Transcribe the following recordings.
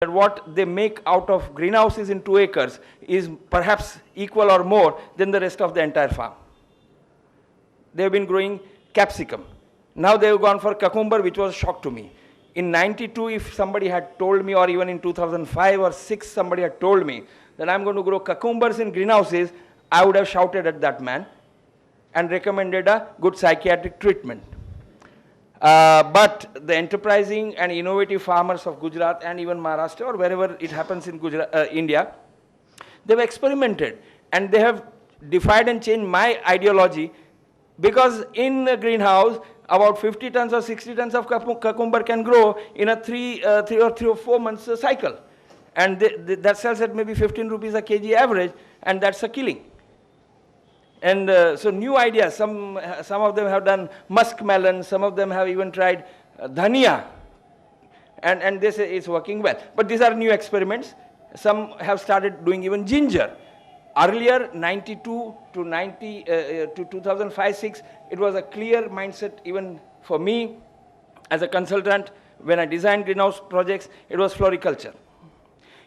that what they make out of greenhouses in 2 acres is perhaps equal or more than the rest of the entire farm. They've been growing capsicum. Now they've gone for cucumber, which was a shock to me. In 92, if somebody had told me, or even in 2005 or 6, somebody had told me that I'm going to grow cucumbers in greenhouses, I would have shouted at that man and recommended a good psychiatric treatment. But the enterprising and innovative farmers of Gujarat and even Maharashtra or wherever it happens in India, they've experimented and they have defied and changed my ideology, because in a greenhouse, about 50 tons or 60 tons of cucumber can grow in a 3 or 4 months cycle. And that sells at maybe 15 rupees a kg average, and that's a killing. And so new ideas, some of them have done muskmelon, some of them have even tried dhania, and they say it's working well. But these are new experiments. Some have started doing even ginger. Earlier, 92 to 2005-06, it was a clear mindset even for me as a consultant. When I designed greenhouse projects, it was floriculture.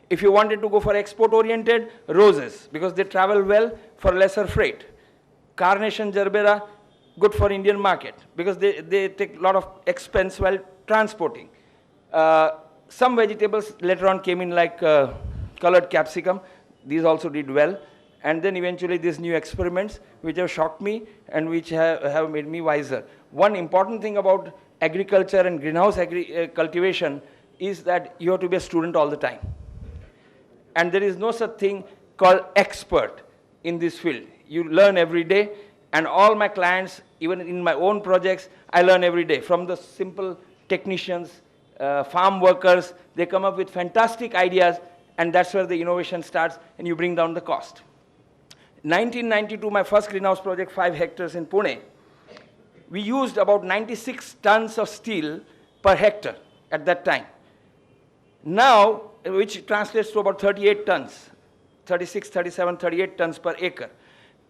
If you wanted to go for export-oriented, roses, because they travel well for lesser freight. Carnation, gerbera, good for Indian market, because they take a lot of expense while transporting. Some vegetables later on came in, like colored capsicum. These also did well. And then eventually these new experiments, which have shocked me and which have made me wiser. One important thing about agriculture and greenhouse cultivation is that you have to be a student all the time. And there is no such thing called expert in this field. You learn every day, and all my clients, even in my own projects, I learn every day. From the simple technicians, farm workers, they come up with fantastic ideas, and that's where the innovation starts, and you bring down the cost. 1992, my first greenhouse project, 5 hectares in Pune, we used about 96 tons of steel per hectare at that time. Now, which translates to about 38 tons, 36, 37, 38 tons per acre.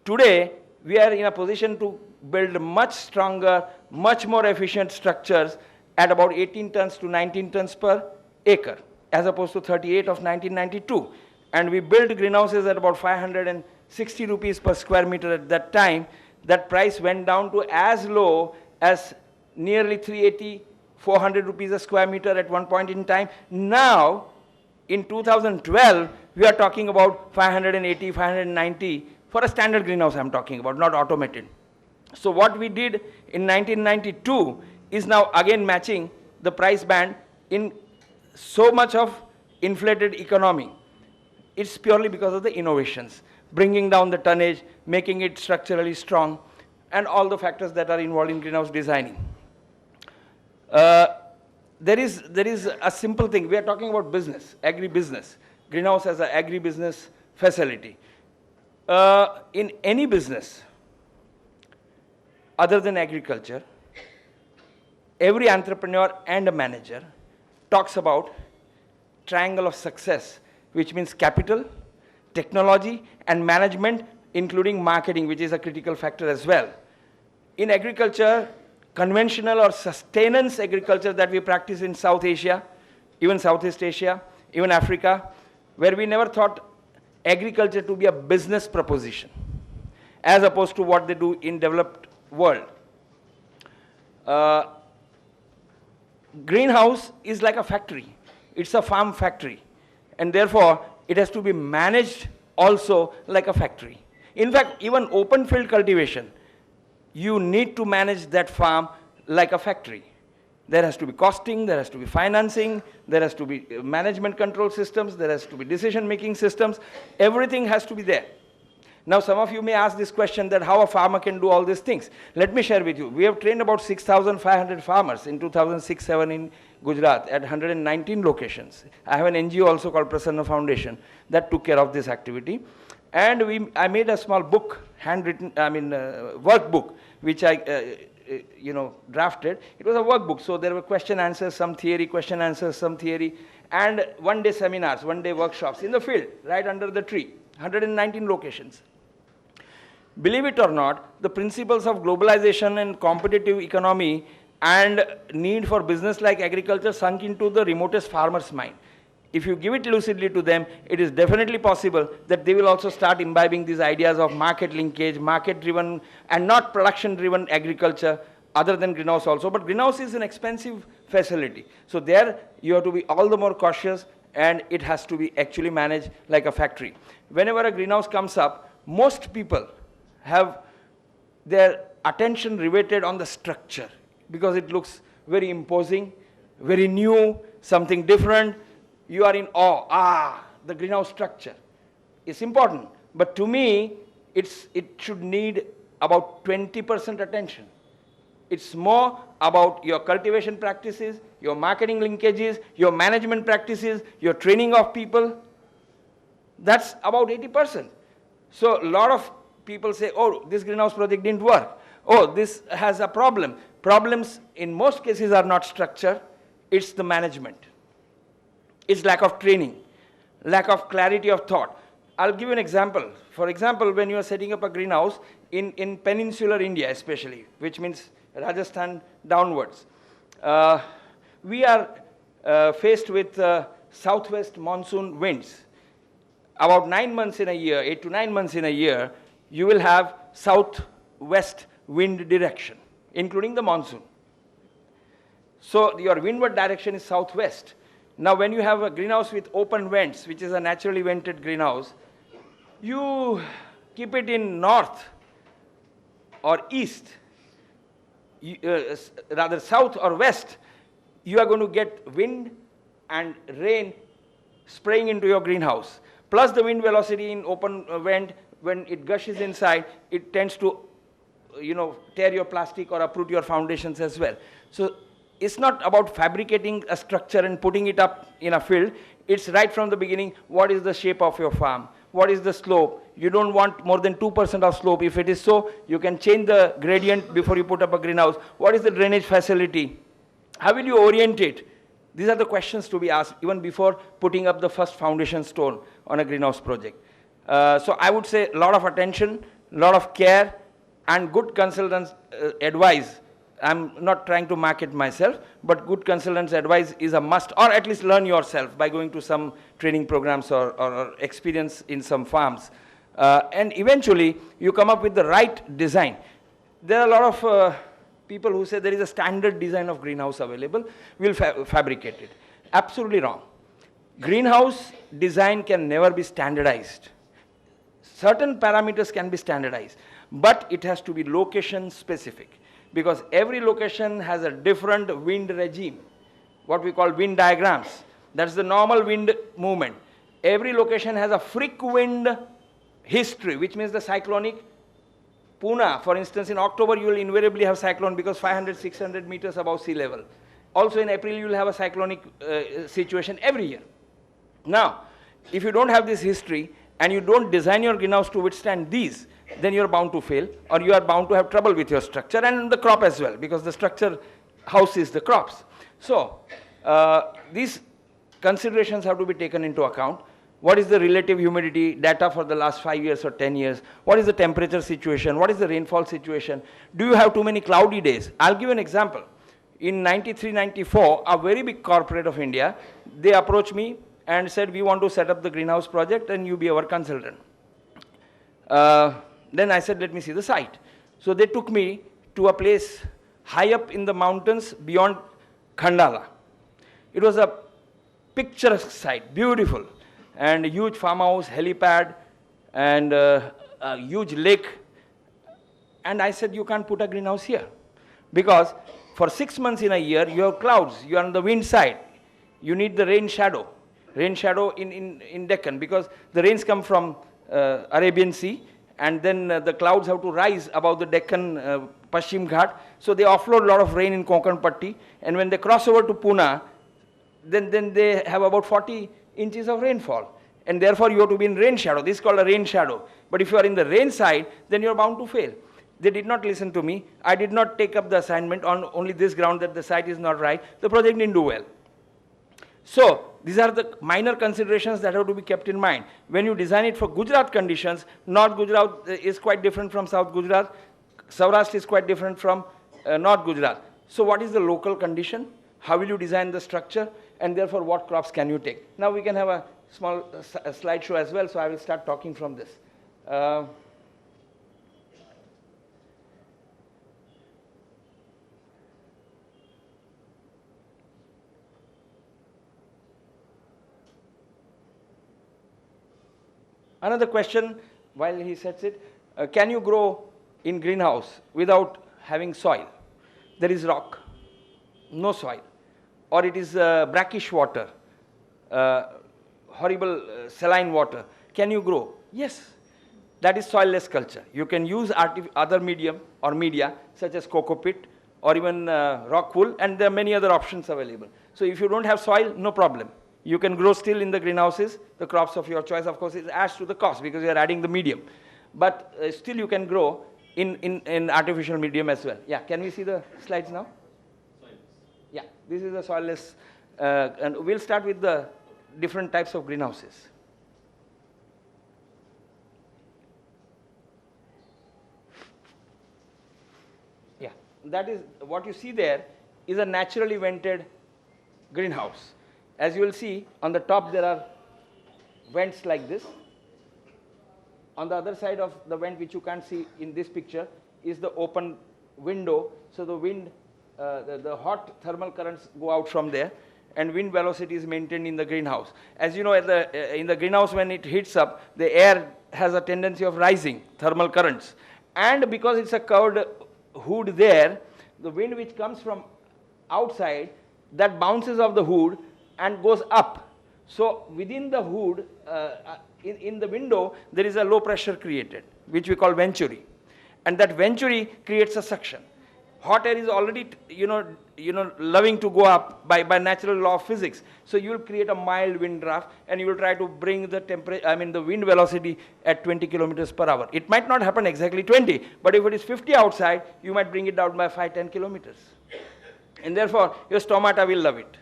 Today, we are in a position to build much stronger, much more efficient structures at about 18 tons to 19 tons per acre, as opposed to 38 of 1992. And we built greenhouses at about 560 rupees per square meter at that time. That price went down to as low as nearly 380, 400 rupees a square meter at one point in time. Now, in 2012, we are talking about 580, 590 for a standard greenhouse I'm talking about, not automated. So what we did in 1992 is now again matching the price band in so much of inflated economy. It's purely because of the innovations, bringing down the tonnage, making it structurally strong, and all the factors that are involved in greenhouse designing. There is a simple thing. We are talking about business, agri-business. Greenhouse as an agri-business facility. In any business other than agriculture, every entrepreneur and a manager talks about triangle of success, which means capital, technology, and management, including marketing, which is a critical factor as well. In agriculture, conventional or sustenance agriculture that we practice in South Asia, even Southeast Asia, even Africa, where we never thought agriculture to be a business proposition, as opposed to what they do in developed world. Greenhouse is like a factory. It's a farm factory. And therefore, it has to be managed also like a factory. In fact, even open field cultivation, you need to manage that farm like a factory. There has to be costing, there has to be financing, there has to be management control systems, there has to be decision-making systems. Everything has to be there. Now, some of you may ask this question that how a farmer can do all these things. Let me share with you. We have trained about 6,500 farmers in 2006-07 in Gujarat at 119 locations. I have an NGO also called Prasanna Foundation that took care of this activity. And I made a small book, handwritten, workbook, which I drafted. It was a workbook, so there were question answers, some theory, question answers, some theory, and one-day seminars, one-day workshops in the field, right under the tree, 119 locations. Believe it or not, the principles of globalization and competitive economy and need for business like agriculture sunk into the remotest farmer's mind. if you give it lucidly to them, it is definitely possible that they will also start imbibing these ideas of market linkage, market-driven, and not production-driven agriculture, other than greenhouse also. But greenhouse is an expensive facility. So there you have to be all the more cautious, and it has to be actually managed like a factory. Whenever a greenhouse comes up, most people have their attention riveted on the structure because it looks very imposing, very new, something different. You are in awe. Ah, the greenhouse structure. It's important. But to me, it should need about 20% attention. It's more about your cultivation practices, your marketing linkages, your management practices, your training of people. That's about 80%. So a lot of people say, oh, this greenhouse project didn't work. Oh, this has a problem. Problems in most cases are not structure, it's the management. It's lack of training, lack of clarity of thought. I'll give you an example. For example, when you are setting up a greenhouse in peninsular India especially, which means Rajasthan downwards, we are faced with southwest monsoon winds. About 9 months in a year, 8 to 9 months in a year, you will have southwest wind direction, including the monsoon. So your windward direction is southwest. Now when you have a greenhouse with open vents, which is a naturally vented greenhouse, you keep it in north or east, rather south or west, you are going to get wind and rain spraying into your greenhouse. Plus the wind velocity in open vent, when it gushes inside, it tends to tear your plastic or uproot your foundations as well. So it's not about fabricating a structure and putting it up in a field. It's right from the beginning, what is the shape of your farm? What is the slope? You don't want more than 2% of slope. If it is so, you can change the gradient before you put up a greenhouse. What is the drainage facility? How will you orient it? These are the questions to be asked even before putting up the first foundation stone on a greenhouse project. So I would say a lot of attention, a lot of care, and good consultants' advice. I'm not trying to market myself, but good consultants' advice is a must, or at least learn yourself by going to some training programs or experience in some farms. And eventually, you come up with the right design. There are a lot of people who say there is a standard design of greenhouse available, we'll fabricate it. Absolutely wrong. Greenhouse design can never be standardized. Certain parameters can be standardized, but it has to be location specific, because every location has a different wind regime, what we call wind diagrams. That's the normal wind movement. Every location has a freak wind history, which means the cyclonic. Pune, for instance, in October you will invariably have cyclone because 500, 600 meters above sea level. Also in April you will have a cyclonic situation every year. Now, if you don't have this history and you don't design your greenhouse to withstand these, then you're bound to fail, or you are bound to have trouble with your structure and the crop as well, because the structure houses the crops. So, these considerations have to be taken into account. What is the relative humidity data for the last 5 years or 10 years? What is the temperature situation? What is the rainfall situation? Do you have too many cloudy days? I'll give an example. In 93, 94, a very big corporate of India, they approached me and said, we want to set up the greenhouse project and you be our consultant. Then I said, let me see the site. So they took me to a place high up in the mountains beyond Khandala. It was a picturesque site, beautiful, and a huge farmhouse, helipad, and a huge lake. And I said, you can't put a greenhouse here, because for 6 months in a year, you have clouds, you are on the wind side. You need the rain shadow in Deccan, because the rains come from Arabian Sea, and then the clouds have to rise above the Deccan Paschim Ghat. So they offload a lot of rain in Konkan Patti, and when they cross over to Pune, then they have about 40 inches of rainfall. And therefore you have to be in rain shadow. This is called a rain shadow. But if you are in the rain side, then you are bound to fail. They did not listen to me. I did not take up the assignment on only this ground that the site is not right. The project didn't do well. So these are the minor considerations that have to be kept in mind. When you design it for Gujarat conditions, North Gujarat is quite different from South Gujarat. Saurashtra is quite different from North Gujarat. So what is the local condition? How will you design the structure? and therefore what crops can you take. Now we can have a small slideshow as well, so I will start talking from this. Another question while he sets it, can you grow in greenhouse without having soil? There is rock, no soil, or it is brackish water, horrible saline water. Can you grow? Yes, that is soilless culture. You can use other medium or media such as cocoa pit or even rock wool, and there are many other options available. So if you don't have soil, no problem. You can grow still in the greenhouses, the crops of your choice. Of course, it adds to the cost because you are adding the medium. But still you can grow in artificial medium as well. Yeah, can we see the slides now? Soilless. Yeah, this is the soilless. And we'll start with the different types of greenhouses. Yeah, that is what you see there is a naturally vented greenhouse. As you will see, on the top there are vents like this. On the other side of the vent, which you can't see in this picture, is the open window. So the wind, the hot thermal currents go out from there, and wind velocity is maintained in the greenhouse. As you know, in the greenhouse, when it heats up, the air has a tendency of rising, thermal currents. And because it's a curved hood there, the wind which comes from outside, that bounces off the hood and goes up. So within the hood, in the window, there is a low pressure created, which we call venturi. And that venturi creates a suction. Hot air is already, loving to go up by natural law of physics. So you will create a mild wind draft, and you will try to bring the the wind velocity at 20 kilometers per hour. It might not happen exactly 20, but if it is 50 outside, you might bring it down by 5-10 kilometers. And therefore, your stomata will love it.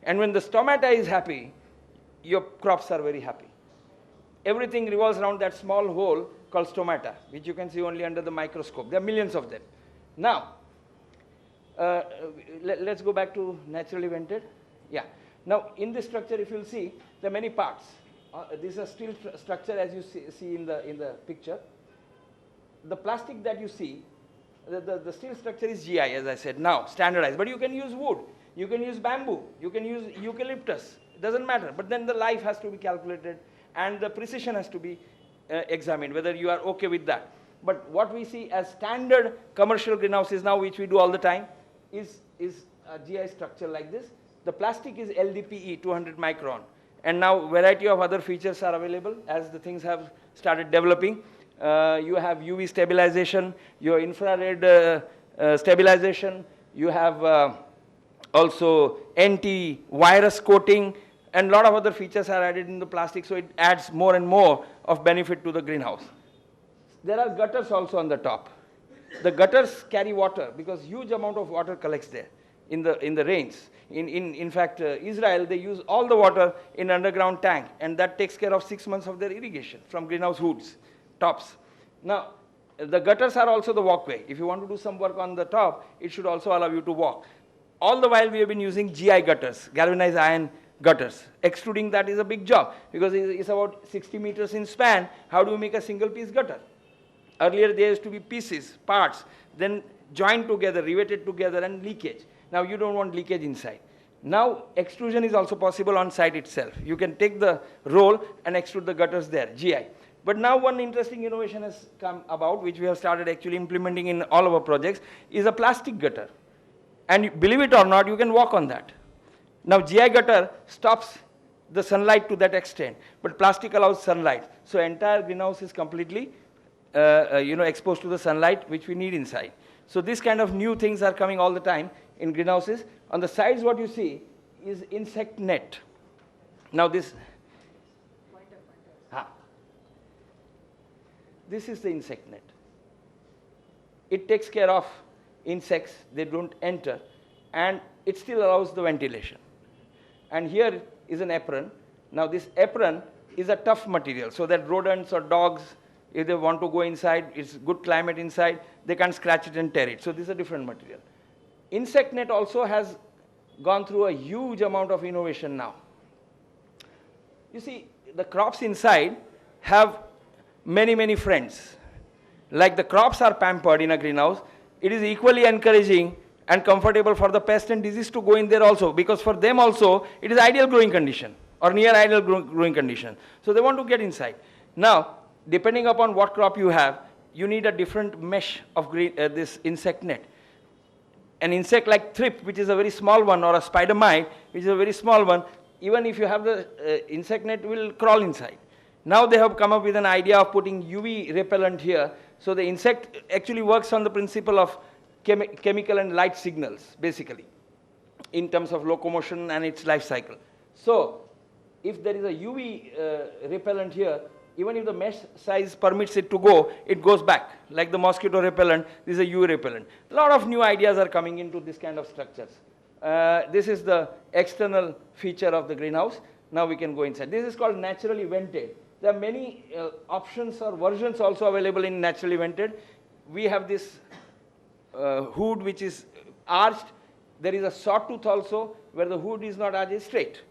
And when the stomata is happy, your crops are very happy. Everything revolves around that small hole called stomata, which you can see only under the microscope. There are millions of them. Now, let's go back to naturally vented. Yeah. Now, in this structure, if you'll see, there are many parts. This is a steel structure, as you see in the picture. The plastic that you see, the steel structure is GI, as I said, now standardized. But you can use wood. You can use bamboo, you can use eucalyptus, it doesn't matter. But then the life has to be calculated and the precision has to be examined, whether you are okay with that. But what we see as standard commercial greenhouses now, which we do all the time, is a GI structure like this. The plastic is LDPE, 200 micron. And now variety of other features are available as the things have started developing. You have UV stabilization, your infrared stabilization, you have also anti-virus coating, and a lot of other features are added in the plastic, so it adds more and more of benefit to the greenhouse. There are gutters also on the top. The gutters carry water because huge amount of water collects there in the rains. In fact, Israel, they use all the water in underground tank, and that takes care of 6 months of their irrigation from greenhouse hoods, tops. Now, the gutters are also the walkway. If you want to do some work on the top, it should also allow you to walk. All the while we have been using GI gutters, galvanized iron gutters. Extruding that is a big job because it's about 60 meters in span. How do you make a single piece gutter? Earlier there used to be pieces, parts, then joined together, riveted together, and leakage. Now you don't want leakage inside. Now extrusion is also possible on site itself. You can take the roll and extrude the gutters there, GI. But now one interesting innovation has come about, which we have started actually implementing in all our projects, is a plastic gutter. And believe it or not, you can walk on that. Now GI gutter stops the sunlight to that extent, but plastic allows sunlight. So entire greenhouse is completely exposed to the sunlight which we need inside. So this kind of new things are coming all the time in greenhouses. On the sides what you see is insect net. Now this is the insect net. It takes care of insects, they don't enter, and it still allows the ventilation. And here is an apron. Now this apron is a tough material so that rodents or dogs, if they want to go inside, it's good climate inside, they can't scratch it and tear it. So this is a different material. Insect net also has gone through a huge amount of innovation now. You see, the crops inside have many, many friends. Like the crops are pampered in a greenhouse, it is equally encouraging and comfortable for the pest and disease to go in there also, because for them also it is ideal growing condition or near ideal growing condition. So they want to get inside. Now, depending upon what crop you have, you need a different mesh of this insect net. An insect like thrip, which is a very small one, or a spider mite, which is a very small one, even if you have the insect net, will crawl inside. Now they have come up with an idea of putting UV repellent here. So the insect actually works on the principle of chemical and light signals, basically, in terms of locomotion and its life cycle. So if there is a UV repellent here, even if the mesh size permits it to go, it goes back. Like the mosquito repellent, this is a UV repellent. A lot of new ideas are coming into this kind of structures. This is the external feature of the greenhouse. Now we can go inside. This is called naturally vented. There are many options or versions also available in naturally vented. We have this hood which is arched. There is a sawtooth also where the hood is not arched, it's straight.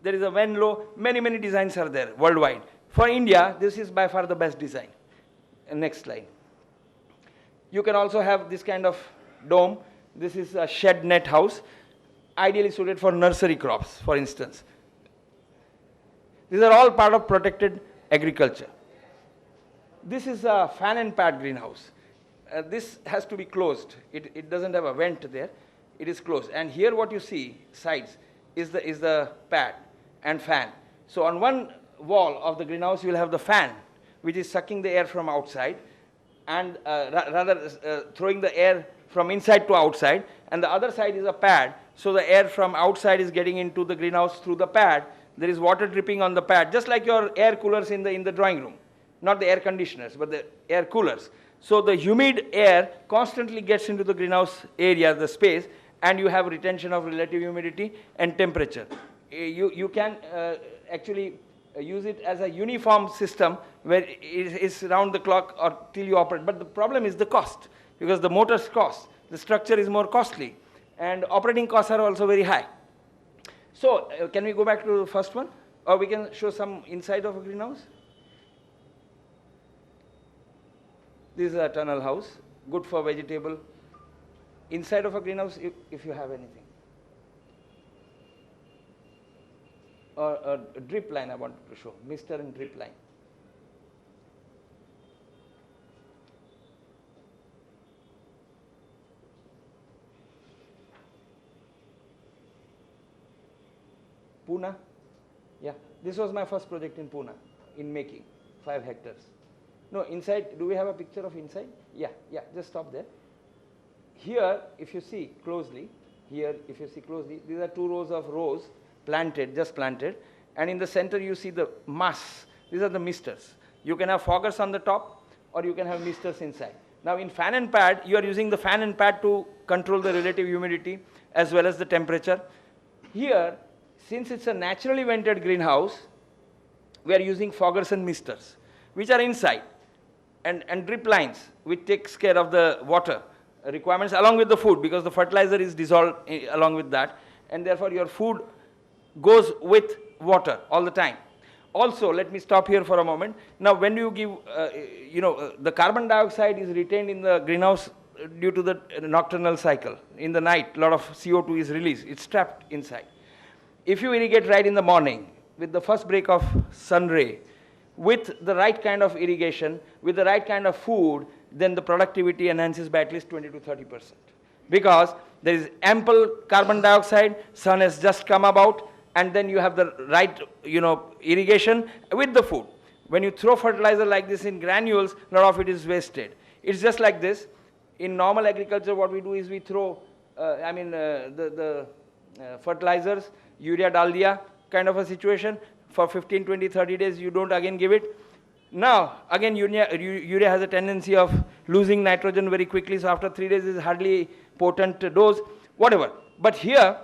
There is a Venlo. Many, many designs are there worldwide. For India, this is by far the best design. Next slide. You can also have this kind of dome. This is a shed net house, ideally suited for nursery crops, for instance. These are all part of protected agriculture. This is a fan and pad greenhouse. This has to be closed. It doesn't have a vent there. It is closed. And here what you see, sides, is the pad and fan. So on one wall of the greenhouse, you will have the fan, which is sucking the air from outside, and rather throwing the air from inside to outside. And the other side is a pad. So the air from outside is getting into the greenhouse through the pad. There is water dripping on the pad, just like your air coolers in the drawing room. Not the air conditioners, but the air coolers. So the humid air constantly gets into the greenhouse area, the space, and you have retention of relative humidity and temperature. You can actually use it as a uniform system where it is round the clock or till you operate. But the problem is the cost, because the motors cost, the structure is more costly, and operating costs are also very high. So can we go back to the first one, or we can show some inside of a greenhouse? This is a tunnel house, good for vegetable. Inside of a greenhouse, if you have anything. Or a drip line I wanted to show, mister and drip line. Pune, yeah, this was my first project in Pune, in making, 5 hectares. No, inside, do we have a picture of inside? Yeah, just stop there. Here, if you see closely, these are 2 rows of rose planted, just planted, and in the center you see the mass. These are the misters. You can have foggers on the top, or you can have misters inside. Now in fan and pad, you are using the fan and pad to control the relative humidity as well as the temperature. Here, since it's a naturally vented greenhouse, we are using foggers and misters, which are inside, and drip lines, which takes care of the water requirements along with the food, because the fertilizer is dissolved along with that, and therefore your food goes with water all the time. Also, let me stop here for a moment. Now, when you give, the carbon dioxide is retained in the greenhouse due to the nocturnal cycle. In the night, a lot of CO2 is released. It's trapped inside. If you irrigate right in the morning, with the first break of sun ray, with the right kind of irrigation, with the right kind of food, then the productivity enhances by at least 20 to 30%. Because there is ample carbon dioxide, sun has just come about, and then you have the right, irrigation with the food. When you throw fertilizer like this in granules, a lot of it is wasted. It's just like this. In normal agriculture, what we do is we throw, fertilizers, urea dal diya kind of a situation. For 15, 20, 30 days, you don't again give it. Now, again, urea has a tendency of losing nitrogen very quickly, so after 3 days is hardly potent dose, whatever. But here,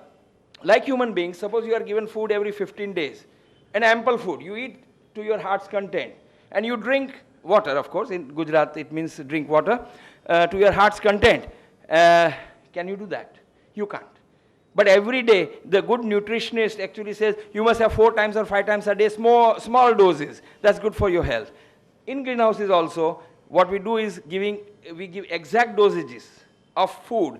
like human beings, suppose you are given food every 15 days, and ample food, you eat to your heart's content, and you drink water, of course, in Gujarat it means drink water, to your heart's content. Can you do that? You can't. But every day, the good nutritionist actually says you must have 4 times or 5 times a day, small doses. That's good for your health. In greenhouses also, what we do is we give exact dosages of food,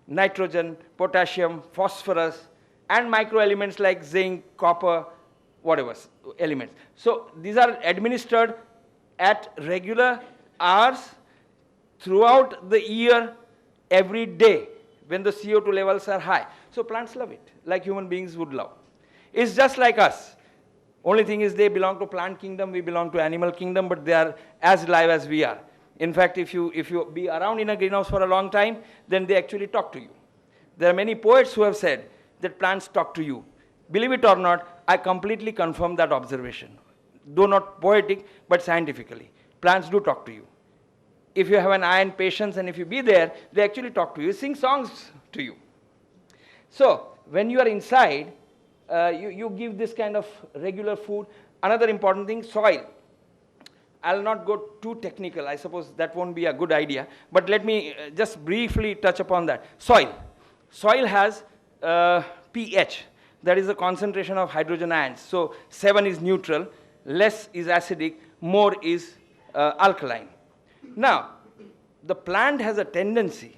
nitrogen, potassium, phosphorus, and microelements like zinc, copper, whatever elements. So these are administered at regular hours throughout the year, every day, when the CO2 levels are high. So plants love it, like human beings would love. It's just like us. Only thing is they belong to plant kingdom, we belong to animal kingdom, but they are as live as we are. In fact, if you be around in a greenhouse for a long time, then they actually talk to you. There are many poets who have said that plants talk to you. Believe it or not, I completely confirm that observation. Though not poetic, but scientifically. Plants do talk to you. If you have an eye and patience, and if you be there, they actually talk to you, sing songs to you. So, when you are inside, you give this kind of regular food. Another important thing, soil. I'll not go too technical. I suppose that won't be a good idea. But let me just briefly touch upon that. Soil. Soil has pH. That is the concentration of hydrogen ions. So 7 is neutral, less is acidic, more is alkaline. Now, the plant has a tendency,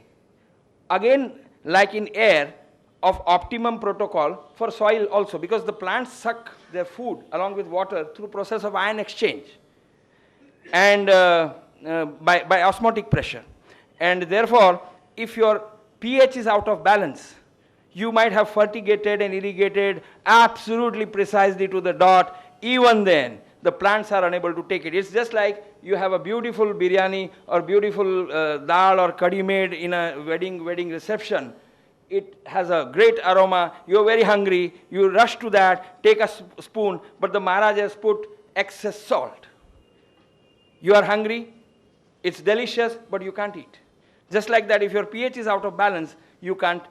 again, like in air, of optimum protocol for soil also, because the plants suck their food along with water through process of ion exchange and by osmotic pressure. And therefore, if your pH is out of balance, you might have fertigated and irrigated absolutely precisely to the dot. Even then, the plants are unable to take it. It's just like you have a beautiful biryani or beautiful dal or curry made in a wedding reception. It has a great aroma, you're very hungry, you rush to that, take a spoon, but the Maharaj has put excess salt. You are hungry, it's delicious, but you can't eat. Just like that, if your pH is out of balance, you can't,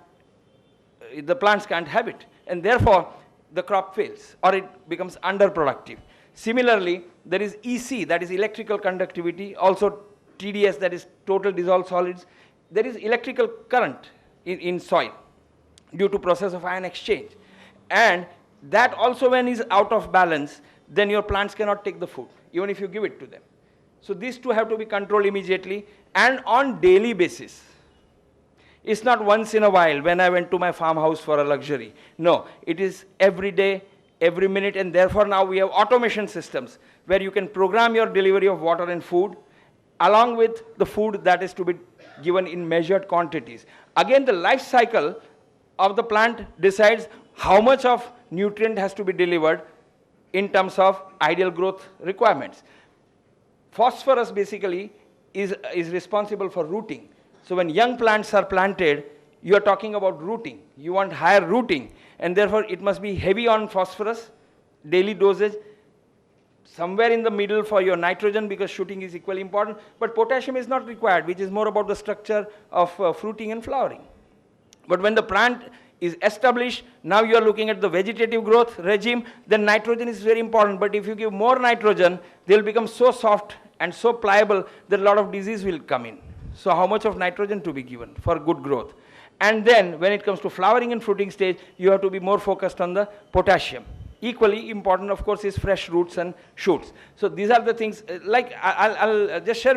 the plants can't have it. And therefore, the crop fails, or it becomes underproductive. Similarly, there is EC, that is electrical conductivity, also TDS, that is total dissolved solids. There is electrical current in soil due to process of ion exchange. And that also, when is out of balance, then your plants cannot take the food, even if you give it to them. So these two have to be controlled immediately and on daily basis. It's not once in a while when I went to my farmhouse for a luxury. No, it is every day, every minute, and therefore now we have automation systems where you can program your delivery of water and food along with the food that is to be given in measured quantities. Again, the life cycle of the plant decides how much of nutrient has to be delivered in terms of ideal growth requirements. Phosphorus basically is responsible for rooting. So when young plants are planted, you are talking about rooting. You want higher rooting, and therefore it must be heavy on phosphorus, daily dosage, somewhere in the middle for your nitrogen, because shooting is equally important, but potassium is not required, which is more about the structure of fruiting and flowering. But when the plant is established, now you are looking at the vegetative growth regime, then nitrogen is very important. But if you give more nitrogen, they will become so soft and so pliable that a lot of disease will come in. So how much of nitrogen to be given for good growth? And then when it comes to flowering and fruiting stage, you have to be more focused on the potassium. Equally important, of course, is fresh roots and shoots. So these are the things, like I'll just share with you.